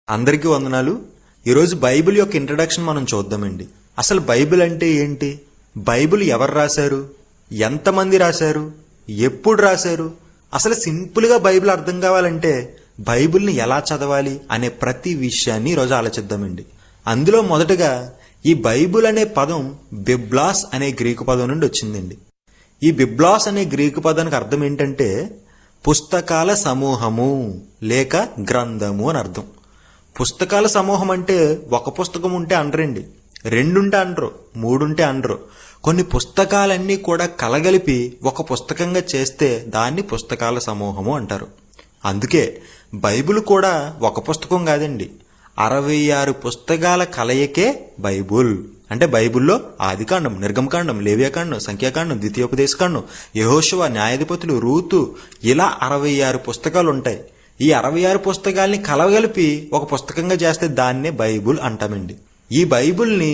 అందరికీ వందనాలు. ఈరోజు బైబిల్ యొక్క ఇంట్రడక్షన్ మనం చూద్దామండి. అసలు బైబిల్ అంటే ఏంటి, బైబిల్ ఎవరు రాశారు, ఎంతమంది రాశారు, ఎప్పుడు రాశారు, అసలు సింపుల్గా బైబిల్ అర్థం కావాలంటే బైబిల్ని ఎలా చదవాలి అనే ప్రతి విషయాన్ని ఈరోజు ఆలోచిద్దామండి. అందులో మొదటగా ఈ బైబిల్ అనే పదం బిబ్లాస్ అనే గ్రీకు పదం నుండి వచ్చిందండి. ఈ బిబ్లాస్ అనే గ్రీకు పదానికి అర్థం ఏంటంటే పుస్తకాల సమూహము లేక గ్రంథము అని అర్థం. పుస్తకాల సమూహం అంటే ఒక పుస్తకం ఉంటే అనరండి, రెండుంటే అనరు, మూడుంటే అనరు. కొన్ని పుస్తకాలన్నీ కూడా కలగలిపి ఒక పుస్తకంగా చేస్తే దాన్ని పుస్తకాల సమూహము అంటారు. అందుకే బైబిల్ కూడా ఒక పుస్తకం కాదండి, 66 పుస్తకాల కలయికే బైబుల్. అంటే బైబిల్లో ఆదికాండం, నిర్గమకాండం, లేవ్యకాండం, సంఖ్యాకాండం, ద్వితీయోపదేశకాండం, యెహోషువ, న్యాయాధిపతులు, రూతు, ఇలా 66 పుస్తకాలు ఉంటాయి. ఈ 66 పుస్తకాల్ని కలగలిపి ఒక పుస్తకంగా చేస్తే దాన్నే బైబుల్ అంటామండి. ఈ బైబుల్ని